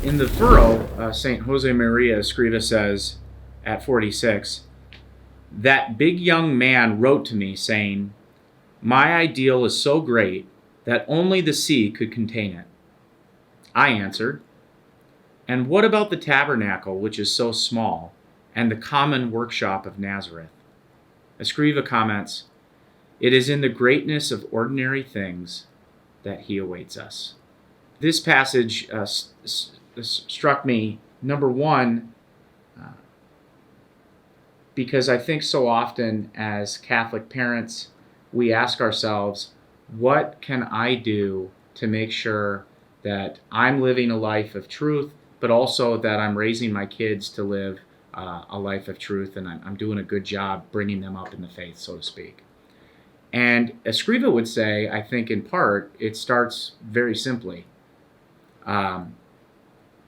In the furrow, St. Jose Maria Escriva says at 46, that big young man wrote to me saying, "My ideal is so great that only the sea could contain it." I answered, "And what about the tabernacle, which is so small, and the common workshop of Nazareth?" Escriva comments, "It is in the greatness of ordinary things that he awaits us." This passage struck me, number one, because I think so often as Catholic parents, we ask ourselves, what can I do to make sure that I'm living a life of truth, but also that I'm raising my kids to live a life of truth, and I'm doing a good job bringing them up in the faith, so to speak. And Escriva would say, I think in part, it starts very simply.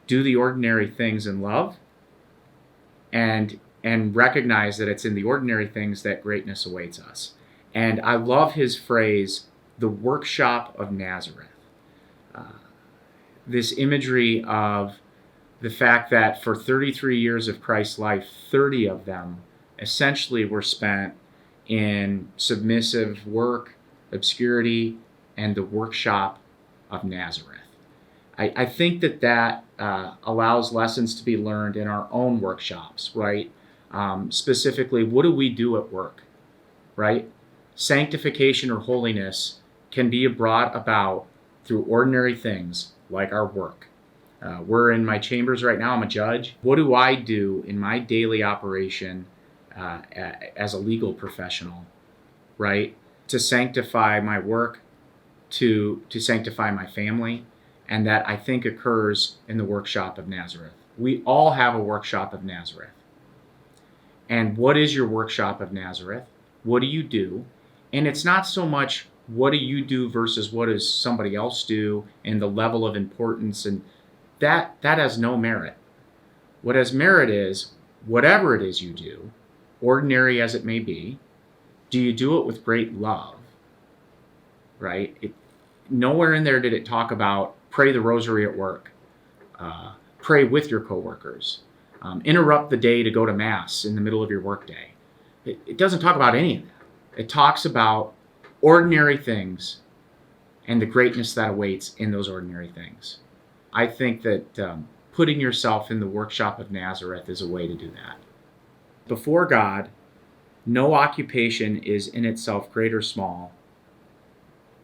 Do the ordinary things in love, and recognize that it's in the ordinary things that greatness awaits us. And I love his phrase, the workshop of Nazareth. This imagery of the fact that for 33 years of Christ's life, 30 of them essentially were spent in submissive work, obscurity, and the workshop of Nazareth. I think that allows lessons to be learned in our own workshops, right? Specifically, what do we do at work, right? Sanctification or holiness can be brought about through ordinary things like our work. We're in my chambers right now. I'm a judge. What do I do in my daily operation as a legal professional, right? To sanctify my work, to sanctify my family, and that I think occurs in the workshop of Nazareth. We all have a workshop of Nazareth. And what is your workshop of Nazareth? What do you do? And it's not so much what do you do versus what does somebody else do and the level of importance, and that has no merit. What has merit is whatever it is you do, ordinary as it may be, do you do it with great love, right? Nowhere in there did it talk about pray the rosary at work, pray with your coworkers, interrupt the day to go to Mass in the middle of your workday. It doesn't talk about any of that. It talks about ordinary things and the greatness that awaits in those ordinary things. I think that putting yourself in the workshop of Nazareth is a way to do that. Before God, no occupation is in itself great or small.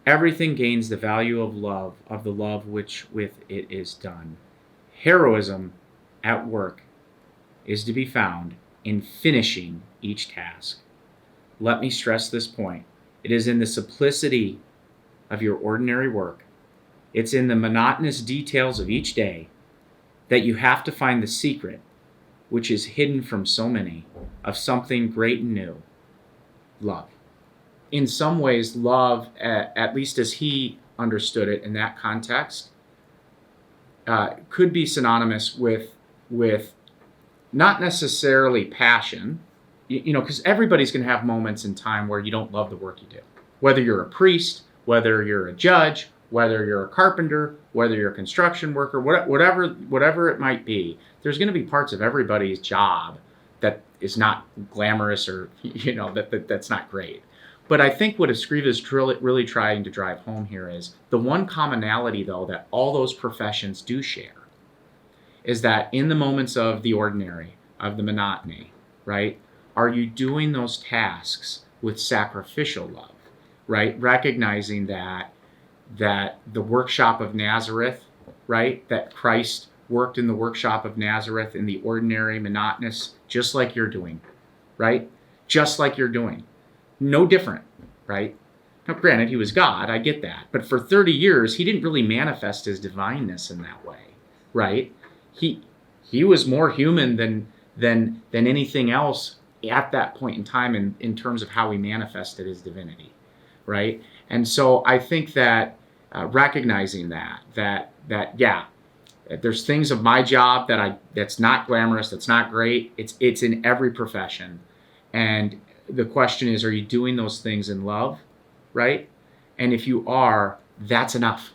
Everything gains the value of love, of the love which with it is done. Heroism at work is to be found in finishing each task. Let me stress this point. It is in the simplicity of your ordinary work. It's in the monotonous details of each day that you have to find the secret, which is hidden from so many, of something great and new. Love. In some ways, love, at least as he understood it in that context, could be synonymous with not necessarily passion, because everybody's going to have moments in time where you don't love the work you do. Whether you're a priest, whether you're a judge, whether you're a carpenter, whether you're a construction worker, whatever it might be, there's going to be parts of everybody's job that is not glamorous or that's not great. But I think what Escriva is really trying to drive home here is the one commonality, though, that all those professions do share is that in the moments of the ordinary, of the monotony, right, are you doing those tasks with sacrificial love, right? Recognizing that the workshop of Nazareth, right, that Christ worked in the workshop of Nazareth in the ordinary, monotonous, just like you're doing, right? Just like you're doing. No different, right? Now, granted, he was God, I get that. But for 30 years, he didn't really manifest his divineness in that way, right? He was more human than anything else at that point in time in terms of how he manifested his divinity, right? And so I think that recognizing that there's things of my job that's not glamorous, that's not great. It's in every profession, and the question is, are you doing those things in love, right? And if you are, that's enough.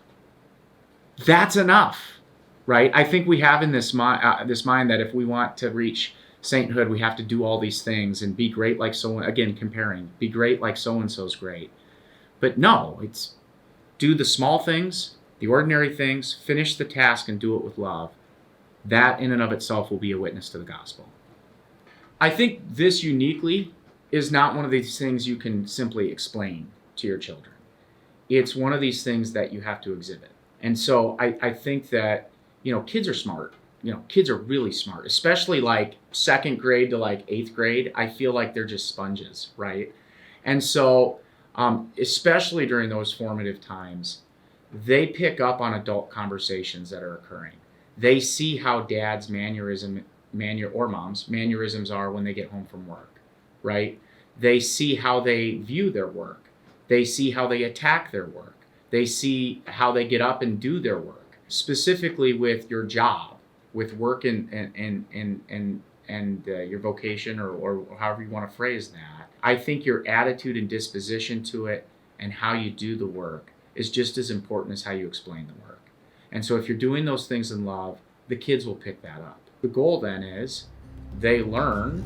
That's enough. right? I think we have in this mind that if we want to reach sainthood, we have to do all these things and be great like again, comparing, be great like so-and-so's great. But no, it's do the small things, the ordinary things, finish the task and do it with love. That in and of itself will be a witness to the gospel. I think this uniquely is not one of these things you can simply explain to your children. It's one of these things that you have to exhibit. And so I think that, kids are smart. Kids are really smart, especially like second grade to like eighth grade. I feel like they're just sponges, right? And so, especially during those formative times, they pick up on adult conversations that are occurring. They see how dad's or mom's mannerisms are when they get home from work, right? They see how they view their work. They see how they attack their work. They see how they get up and do their work. Specifically with your job, with work and your vocation or however you want to phrase that. I think your attitude and disposition to it and how you do the work is just as important as how you explain the work. And so if you're doing those things in love, the kids will pick that up. The goal then is they learn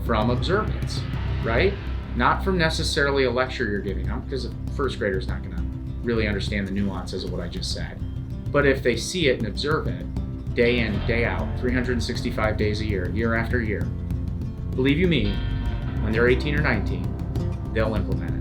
from observance, right? Not from necessarily a lecture you're giving them, because a first grader's not going to really understand the nuances of what I just said. But if they see it and observe it, day in, day out, 365 days a year after year, believe you me, when they're 18 or 19, they'll implement it.